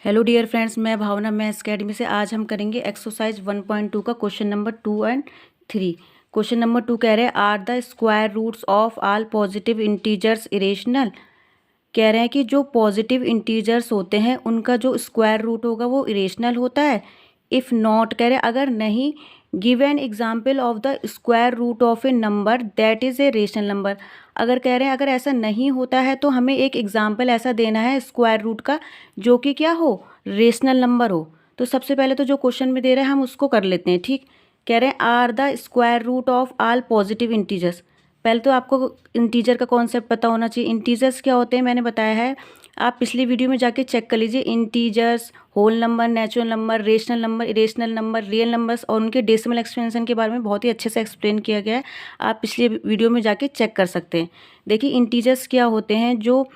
Hello dear friends, मैं भावना maths academy से। आज हम करेंगे एक्सरसाइज 1.2 का question number 2 and 3। Question number 2 कह रहे हैं are the square roots of all positive integers irrational. कह रहे हैं कि जो पॉजिटिव इंटीजर्स होते हैं उनका जो स्क्वायर रूट होगा वो इरेशनल होता है। इफ़ नॉट, कह रहे हैं अगर नहीं, give an example of the square root of a number that is a rational number. अगर कह रहे हैं अगर ऐसा नहीं होता है तो हमें एक एग्जाम्पल ऐसा देना है स्क्वायर रूट का जो कि क्या हो, रेशनल नंबर हो। तो सबसे पहले तो जो क्वेश्चन में दे रहे हैं हम उसको कर लेते हैं। ठीक, कह रहे हैं are the square root of all positive integers. पहले तो आपको इंटीजर का कॉन्सेप्ट पता होना चाहिए। इंटीजर्स क्या होते हैं मैंने बताया है, आप पिछली वीडियो में जाके चेक कर लीजिए। Integers, whole number, natural number, rational number, irrational number, real numbers और उनके डेसिमल एक्सपेंशन के बारे में बहुत ही अच्छे से एक्सप्लेन किया गया है। आप पिछली वीडियो में जाके चेक कर सकते हैं। देखिए इंटीजर्स क्या होते हैं, जो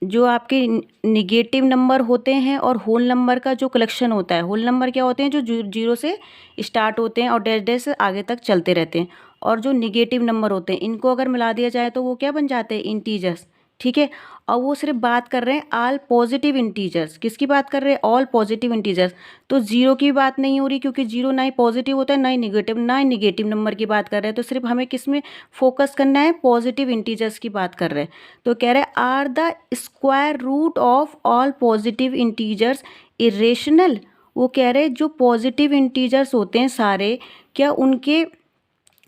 जो आपके निगेटिव नंबर होते हैं और होल नंबर का जो कलेक्शन होता है। होल नंबर क्या होते हैं, जो जीरो से स्टार्ट होते हैं और डैश डैश से आगे तक चलते रहते हैं। और जो निगेटिव नंबर होते हैं इनको अगर मिला दिया जाए तो वो क्या बन जाते हैं, इंटीजर्स। ठीक है, और वो सिर्फ बात कर रहे हैं ऑल पॉजिटिव इंटीजर्स। किसकी बात कर रहे हैं, ऑल पॉजिटिव इंटीजर्स। तो जीरो की बात नहीं हो रही, क्योंकि जीरो ना ही पॉजिटिव होता है ना ही निगेटिव नंबर की बात कर रहे हैं। तो सिर्फ हमें किस में फोकस करना है, पॉजिटिव इंटीजर्स की बात कर रहे हैं। तो कह रहे हैं are the square root of all positive integers irrational. वो कह रहे हैं जो पॉजिटिव इंटीजर्स होते हैं सारे, क्या उनके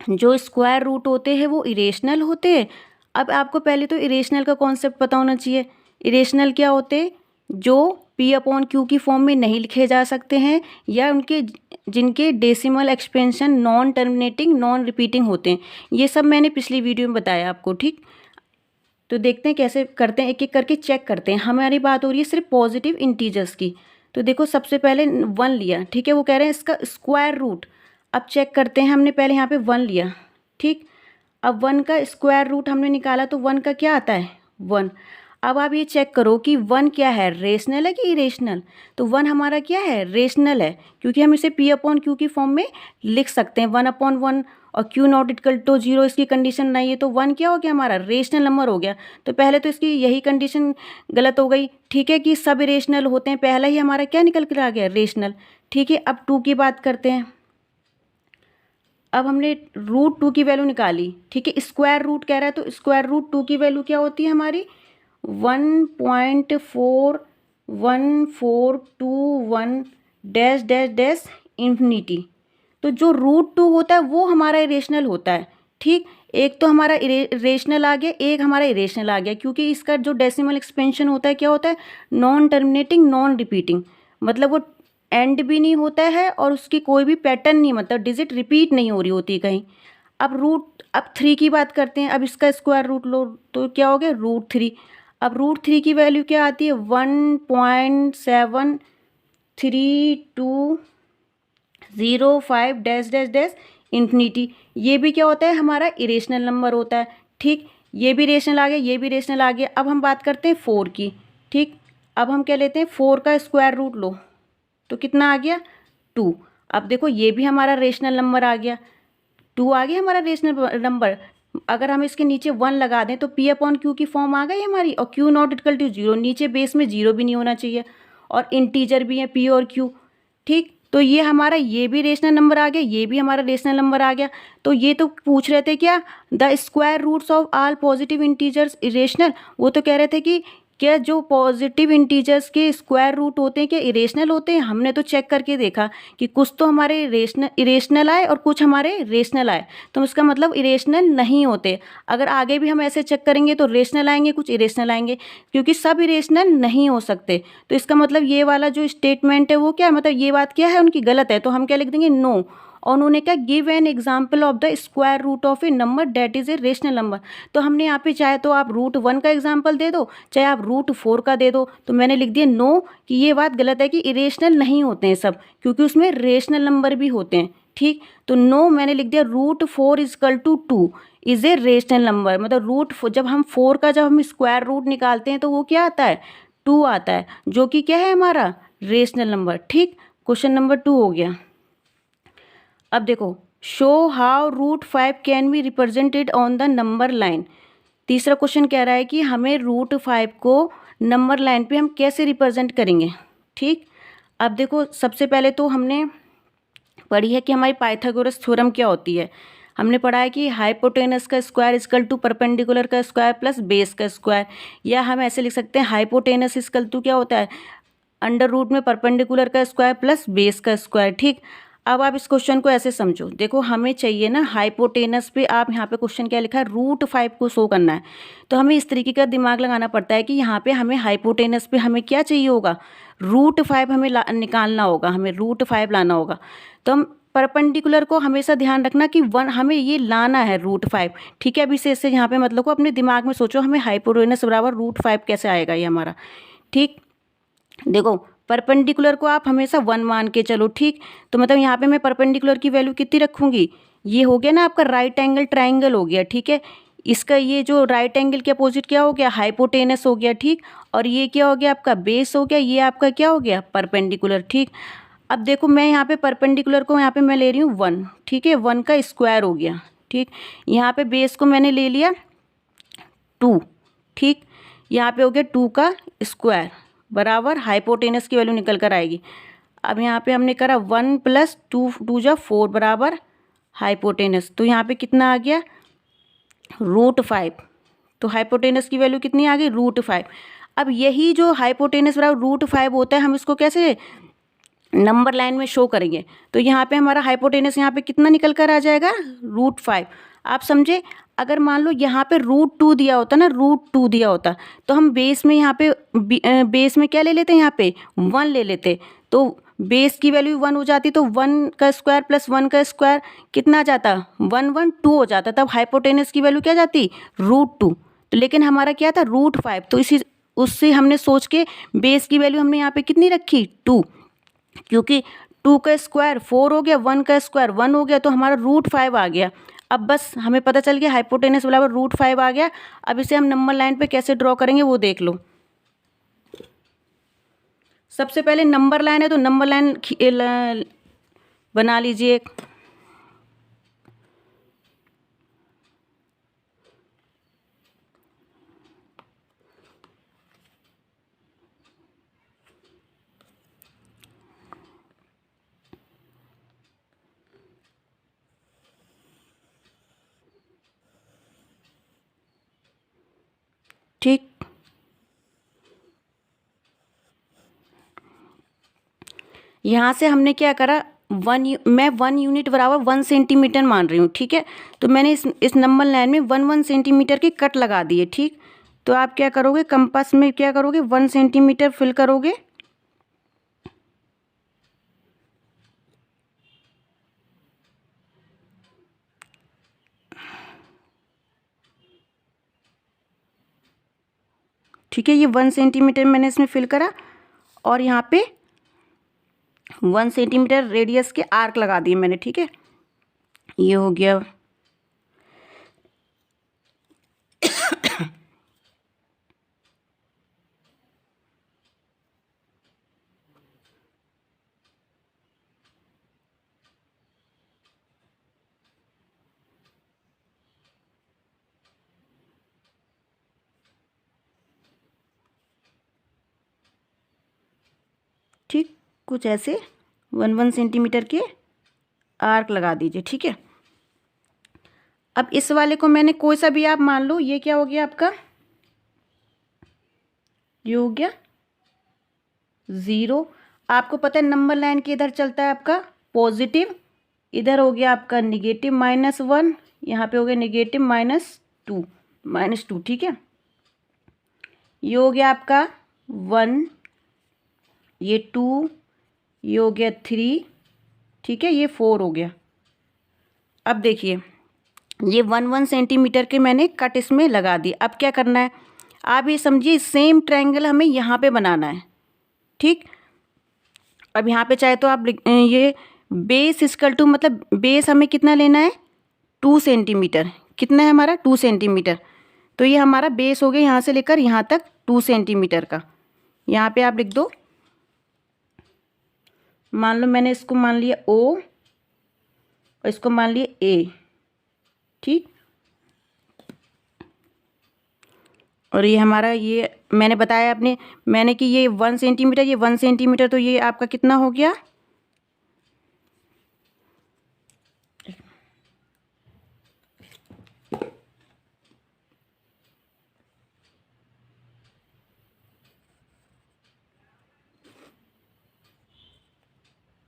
जो स्क्वायर रूट होते हैं वो इरेशनल होते हैं। अब आपको पहले तो इरेशनल का कॉन्सेप्ट पता होना चाहिए। इरेशनल क्या होते हैं, जो पी अपॉन क्यू की फॉर्म में नहीं लिखे जा सकते हैं, या उनके जिनके decimal expansion non terminating non repeating होते हैं। ये सब मैंने पिछली वीडियो में बताया आपको। ठीक, तो देखते हैं कैसे करते हैं, एक एक करके चेक करते हैं। हमारी बात हो रही है सिर्फ पॉजिटिव इंटीजर्स की। तो देखो सबसे पहले 1 लिया, ठीक है, वो कह रहे हैं इसका स्क्वायर रूट। अब चेक करते हैं, हमने पहले यहाँ पे 1 लिया। ठीक, अब 1 का स्क्वायर रूट हमने निकाला तो 1 का क्या आता है, 1। अब आप ये चेक करो कि 1 क्या है, रेशनल है कि इरेशनल। तो 1 हमारा क्या है, रेशनल है, क्योंकि हम इसे पी अपॉन क्यू की फॉर्म में लिख सकते हैं, 1/1। और क्यू नॉट इक्वल टू 0 इसकी कंडीशन नहीं है, तो 1 क्या हो गया, हमारा रेशनल नंबर हो गया। तो पहले तो इसकी यही कंडीशन गलत हो गई। ठीक है, कि सब इरेशनल होते हैं, पहला ही हमारा क्या निकल कर आ गया, रेशनल। ठीक है, अब 2 की बात करते हैं। अब हमने रूट 2 की वैल्यू निकाली। ठीक है, स्क्वायर रूट कह रहा है, तो स्क्वायर रूट 2 की वैल्यू क्या होती है हमारी, 1.4141 डैश डैश डैश इंफिनिटी। तो जो रूट 2 होता है वो हमारा इरेशनल होता है। ठीक, एक तो हमारा रेशनल आ गया, एक हमारा इरेशनल आ गया, क्योंकि इसका जो डेसिमल एक्सपेंशन होता है क्या होता है, नॉन टर्मिनेटिंग नॉन रिपीटिंग। मतलब वो एंड भी नहीं होता है और उसकी कोई भी पैटर्न नहीं, मतलब डिजिट रिपीट नहीं हो रही होती कहीं। अब 3 की बात करते हैं। अब इसका स्क्वायर रूट लो तो क्या हो गया, √3। अब √3 की वैल्यू क्या आती है, 1.7325 डैश डैश डैश इंफिनिटी। ये भी क्या होता है, हमारा इरेशनल नंबर होता है। ठीक, ये भी रेशनल आ गया, ये भी रेशनल आ गया। अब हम बात करते हैं 4 की। ठीक, अब हम क्या लेते हैं, 4 का स्क्वायर रूट लो तो कितना आ गया, 2। अब देखो ये भी हमारा रेशनल नंबर आ गया, 2 आ गया हमारा रेशनल नंबर। अगर हम इसके नीचे 1 लगा दें तो पी अपॉन क्यू की फॉर्म आ गई हमारी, और क्यू नॉट इक्वल टू 0, नीचे बेस में 0 भी नहीं होना चाहिए, और इंटीजर भी है पी और क्यू। ठीक, तो ये हमारा ये भी रेशनल नंबर आ गया, ये भी हमारा रेशनल नंबर आ गया। तो ये तो पूछ रहे थे क्या, the square roots of all positive integers irrational. वो तो कह रहे थे कि क्या जो पॉजिटिव इंटीजर्स के स्क्वायर रूट होते हैं क्या इरेशनल होते हैं। हमने तो चेक करके देखा कि कुछ तो हमारे इरेशनल आए और कुछ हमारे रेशनल आए, तो इसका मतलब इरेशनल नहीं होते। अगर आगे भी हम ऐसे चेक करेंगे तो रेशनल आएंगे, कुछ इरेशनल आएंगे, क्योंकि सब इरेशनल नहीं हो सकते। तो इसका मतलब ये वाला जो स्टेटमेंट है वो क्या, मतलब ये बात क्या है उनकी गलत है, तो हम क्या लिख देंगे, नो। और उन्होंने क्या, give an example of the square root of a number that is a rational number. तो हमने यहाँ पे चाहे तो आप √1 का एग्जाम्पल दे दो, चाहे आप √4 का दे दो। तो मैंने लिख दिया नो, कि ये बात गलत है कि इरेशनल नहीं होते हैं सब, क्योंकि उसमें रेशनल नंबर भी होते हैं। ठीक, तो नो मैंने लिख दिया, √4 equal to 2 is a rational number. मतलब जब हम स्क्वायर रूट निकालते हैं तो वो क्या आता है, 2 आता है, जो कि क्या है हमारा रेशनल नंबर। ठीक, क्वेश्चन नंबर 2 हो गया। अब देखो, show how √5 can be represented on the number line. तीसरा क्वेश्चन कह रहा है कि हमें √5 को नंबर लाइन पे हम कैसे रिप्रेजेंट करेंगे। ठीक। अब देखो सबसे पहले तो हमने पढ़ी है कि हमारी पाइथागोरस थ्योरम क्या होती है। हमने पढ़ा है कि हाइपोटेनस का स्क्वायर इक्वल टू परपेंडिकुलर का स्क्वायर प्लस बेस का स्क्वायर, या हम ऐसे लिख सकते हैं हाइपोटेनस इक्वल टू क्या होता है, अंडर रूट में परपेंडिकुलर का स्क्वायर प्लस बेस का स्क्वायर। ठीक। अब आप इस क्वेश्चन को ऐसे समझो, देखो हमें चाहिए ना हाइपोटेनस पे, आप यहाँ पे क्वेश्चन क्या लिखा है, √5 को शो करना है। तो हमें इस तरीके का दिमाग लगाना पड़ता है कि यहाँ पे हमें हाइपोटेनस पे हमें क्या चाहिए होगा, √5 हमें निकालना होगा, हमें √5 लाना होगा। तो हम परपेंडिकुलर को हमेशा ध्यान रखना कि हमें ये लाना है √5। ठीक है। अभी से यहाँ पे मतलब को अपने दिमाग में सोचो, हमें हाइपोटेनस बराबर √5 कैसे आएगा ये हमारा। ठीक। देखो परपेंडिकुलर को आप हमेशा 1 मान के चलो। ठीक। तो मतलब यहाँ पे मैं परपेंडिकुलर की वैल्यू कितनी रखूँगी, ये हो गया ना आपका राइट एंगल ट्राइंगल हो गया। ठीक है। इसका ये जो राइट एंगल के अपोजिट क्या हो गया, हाइपोटेनस हो गया। ठीक। और ये क्या हो गया आपका बेस हो गया, ये आपका क्या हो गया परपेंडिकुलर। ठीक। अब देखो मैं यहाँ पे परपेंडिकुलर को यहाँ पे मैं ले रही हूँ 1। ठीक है। 1 का स्क्वायर हो गया। ठीक। यहाँ पे बेस को मैंने ले लिया 2। ठीक। यहाँ पे हो गया 2 का स्क्वायर बराबर हाइपोटेनस की वैल्यू निकल कर आएगी। अब यहाँ पे हमने करा 1 + 2 2 जा 4 बराबर हाइपोटेनस, तो यहाँ पे कितना आ गया √5। तो हाइपोटेनस की वैल्यू कितनी आ गई √5। अब यही जो हाइपोटेनस बराबर √5 होता है, हम इसको कैसे नंबर लाइन में शो करेंगे। तो यहाँ पे हमारा हाइपोटेनस यहाँ पे कितना निकल कर आ जाएगा √5। आप समझे, अगर मान लो यहाँ पे √2 दिया होता ना, √2 दिया होता, तो हम बेस में यहाँ पे बेस में क्या ले लेते हैं, यहाँ पे 1 ले लेते। तो बेस की वैल्यू 1 हो जाती, तो 1 का स्क्वायर प्लस 1 का स्क्वायर कितना आ जाता, 1 1 2 हो जाता। तब हाइपोटेनस की वैल्यू क्या जाती √2। तो लेकिन हमारा क्या था √5, तो इसी उससे हमने सोच के बेस की वैल्यू हमने यहाँ पे कितनी रखी 2, क्योंकि 2 का स्क्वायर 4 हो गया, 1 का स्क्वायर 1 हो गया, तो हमारा √5 आ गया। अब बस हमें पता चल गया हाइपोटेनस बराबर √5 आ गया। अब इसे हम नंबर लाइन पे कैसे ड्रॉ करेंगे वो देख लो। सबसे पहले नंबर लाइन है, तो नंबर लाइन बना लीजिए एक। ठीक। यहाँ से हमने क्या करा, मैं 1 यूनिट बराबर 1 सेंटीमीटर मान रही हूँ। ठीक है। तो मैंने इस नंबर लाइन में 1 सेंटीमीटर की कट लगा दिए। ठीक। तो आप क्या करोगे, कंपास में क्या करोगे, 1 सेंटीमीटर फिल करोगे। ठीक है। ये 1 सेंटीमीटर मैंने इसमें फिल करा, और यहाँ पे 1 सेंटीमीटर रेडियस के आर्क लगा दिए मैंने। ठीक है। ये हो गया। ठीक। कुछ ऐसे 1 सेंटीमीटर के आर्क लगा दीजिए। ठीक है। अब इस वाले को मैंने कोई सा भी आप मान लो, ये क्या हो गया आपका, ये हो गया 0। आपको पता है नंबर लाइन के इधर चलता है आपका पॉजिटिव, इधर हो गया आपका नेगेटिव -1, यहाँ पे हो गया नेगेटिव -2। ठीक है। ये हो गया आपका 1, ये 2, ये हो गया 3। ठीक है। ये 4 हो गया। अब देखिए ये 1 सेंटीमीटर के मैंने कट इसमें लगा दी। अब क्या करना है, आप ये समझिए सेम ट्रायंगल हमें यहाँ पे बनाना है। ठीक। अब यहाँ पे चाहे तो आप ये बेस इक्वल टू, मतलब बेस हमें कितना लेना है 2 सेंटीमीटर। कितना है हमारा 2 सेंटीमीटर। तो ये हमारा बेस हो गया यहाँ से लेकर यहाँ तक 2 सेंटीमीटर का। यहाँ पे आप लिख दो, मान लो मैंने इसको मान लिया O और इसको मान लिया A। ठीक। और ये हमारा ये मैंने बताया अपने मैंने कि ये 1 सेंटीमीटर, ये 1 सेंटीमीटर, तो ये आपका कितना हो गया,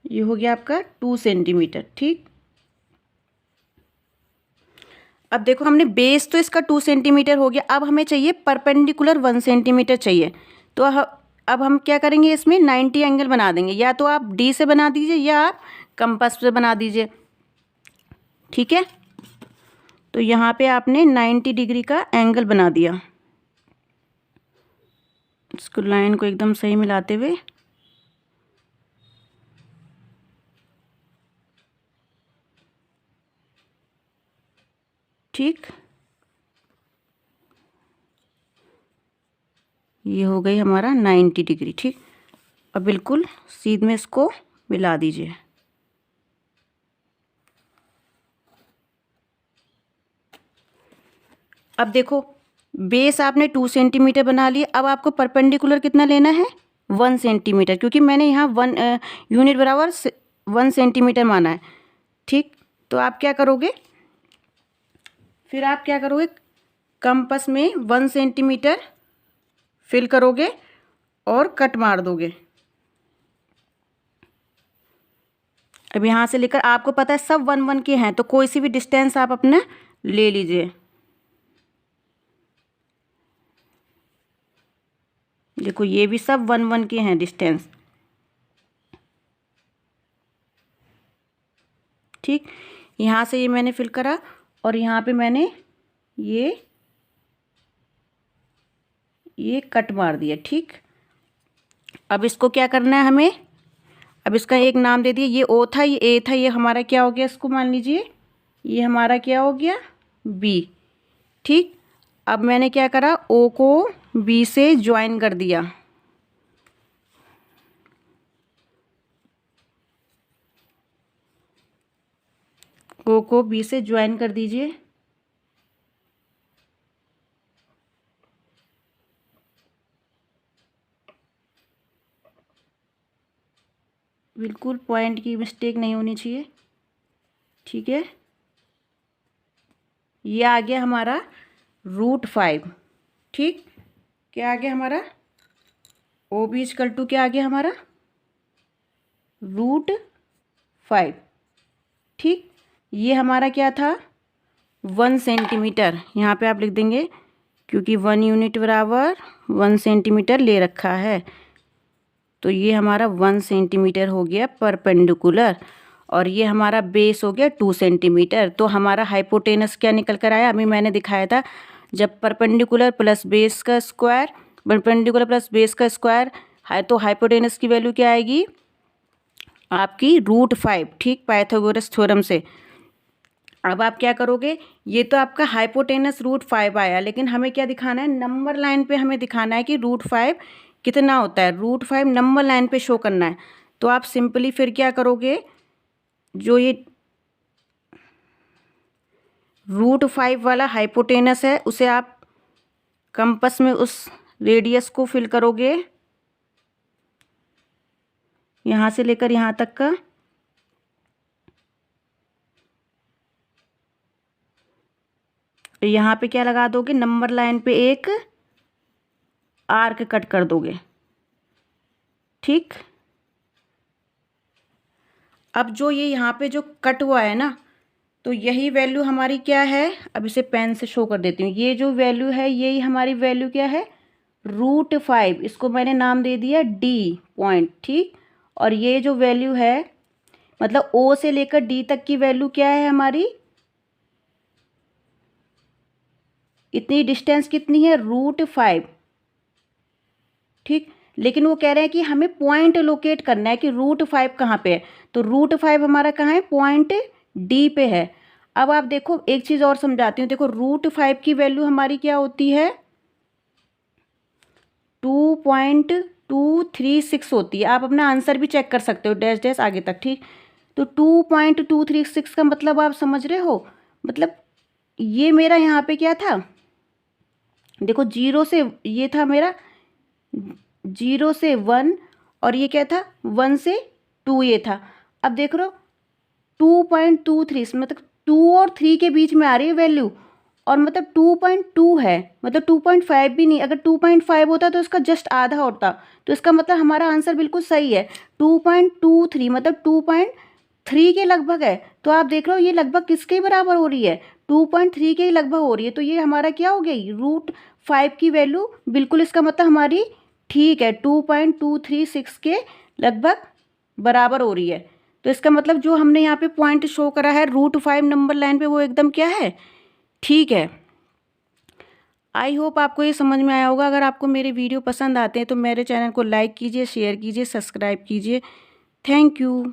ये हो गया आपका 2 सेंटीमीटर। ठीक, अब देखो हमने बेस तो इसका 2 सेंटीमीटर हो गया, अब हमें चाहिए परपेंडिकुलर 1 सेंटीमीटर चाहिए। तो अब हम क्या करेंगे, इसमें 90 एंगल बना देंगे, या तो आप डी से बना दीजिए या आप कंपास से बना दीजिए। ठीक है, तो यहाँ पे आपने 90 डिग्री का एंगल बना दिया। इसको लाइन को एकदम सही मिलाते हुए, ठीक, ये हो गई हमारा 90 डिग्री। ठीक, अब बिल्कुल सीध में इसको मिला दीजिए। अब देखो बेस आपने 2 सेंटीमीटर बना लिया, अब आपको परपेंडिकुलर कितना लेना है, 1 सेंटीमीटर, क्योंकि मैंने यहाँ 1 यूनिट बराबर 1 सेंटीमीटर माना है। ठीक, तो आप क्या करोगे, फिर आप क्या करोगे, कंपास में 1 सेंटीमीटर फिल करोगे और कट मार दोगे। अब यहाँ से लेकर आपको पता है सब 1 1 के हैं, तो कोई सी भी डिस्टेंस आप अपना ले लीजिए। देखो ये भी सब 1 1 के हैं डिस्टेंस। ठीक, यहाँ से ये मैंने फिल करा और यहाँ पे मैंने ये कट मार दिया। ठीक, अब इसको क्या करना है हमें, अब इसका एक नाम दे दिए, ये ओ था, ये ए था, ये हमारा क्या हो गया, इसको मान लीजिए ये हमारा क्या हो गया, बी। ठीक, अब मैंने क्या करा, ओ को बी से ज्वाइन कर दिया। ओ को बी से ज्वाइन कर दीजिए। बिल्कुल पॉइंट की मिस्टेक नहीं होनी चाहिए। ठीक है, ये आ गया हमारा √5। ठीक, क्या आ गया हमारा, ओ बी इक्वल टू क्या आ गया हमारा, √5। ठीक, ये हमारा क्या था, 1 सेंटीमीटर, यहाँ पे आप लिख देंगे क्योंकि 1 यूनिट बराबर 1 सेंटीमीटर ले रखा है, तो ये हमारा 1 सेंटीमीटर हो गया परपेंडिकुलर, और ये हमारा बेस हो गया 2 सेंटीमीटर। तो हमारा हाइपोटेनस क्या निकल कर आया, अभी मैंने दिखाया था, जब परपेंडिकुलर प्लस बेस का स्क्वायर, परपेंडिकुलर प्लस बेस का स्क्वायर है, तो हाइपोटेनस की वैल्यू क्या आएगी आपकी √5। ठीक, पाइथागोरस थ्योरम से। अब आप क्या करोगे, ये तो आपका हाइपोटेनस √5 आया, लेकिन हमें क्या दिखाना है, नंबर लाइन पे हमें दिखाना है कि √5 कितना होता है, √5 नंबर लाइन पे शो करना है। तो आप सिंपली फिर क्या करोगे, जो ये √5 वाला हाइपोटेनस है उसे आप कंपास में उस रेडियस को फिल करोगे, यहाँ से लेकर यहाँ तक का। यहाँ पे क्या लगा दोगे, नंबर लाइन पे एक आर्क कट कर दोगे। ठीक, अब जो ये यहाँ पे जो कट हुआ है ना, तो यही वैल्यू हमारी क्या है, अब इसे पेन से शो कर देती हूँ। ये जो वैल्यू है यही हमारी वैल्यू क्या है, √5, इसको मैंने नाम दे दिया डी पॉइंट। ठीक, और ये जो वैल्यू है, मतलब ओ से लेकर डी तक की वैल्यू क्या है हमारी, इतनी डिस्टेंस कितनी है, √5। ठीक, लेकिन वो कह रहे हैं कि हमें पॉइंट लोकेट करना है कि √5 कहाँ पे है, तो √5 हमारा कहाँ है, पॉइंट डी पे है। अब आप देखो एक चीज़ और समझाती हूँ, देखो √5 की वैल्यू हमारी क्या होती है, 2.236 होती है। आप अपना आंसर भी चेक कर सकते हो, डैश डैश आगे तक। ठीक, तो 2.236 का मतलब आप समझ रहे हो, मतलब ये मेरा यहाँ पे क्या था, देखो 0 से ये था मेरा 0 से 1 और ये क्या था 1 से 2 ये था। अब देख लो 2.23 मतलब 2 और 3 के बीच में आ रही है वैल्यू और मतलब 2.2 है, मतलब 2.5 भी नहीं। अगर 2.5 होता तो इसका जस्ट आधा होता, तो इसका मतलब हमारा आंसर बिल्कुल सही है। 2.23 मतलब 2.3 के लगभग है। तो आप देख रहे हो ये लगभग किसके बराबर हो रही है, 2.3 के लगभग हो रही है। तो ये हमारा क्या हो गई, √5 की वैल्यू बिल्कुल, इसका मतलब हमारी ठीक है 2.236 के लगभग बराबर हो रही है। तो इसका मतलब जो हमने यहाँ पे पॉइंट शो करा है √5 नंबर लाइन पे वो एकदम क्या है, ठीक है। आई होप आपको ये समझ में आया होगा। अगर आपको मेरे वीडियो पसंद आते हैं तो मेरे चैनल को लाइक कीजिए, शेयर कीजिए, सब्सक्राइब कीजिए। Thank you.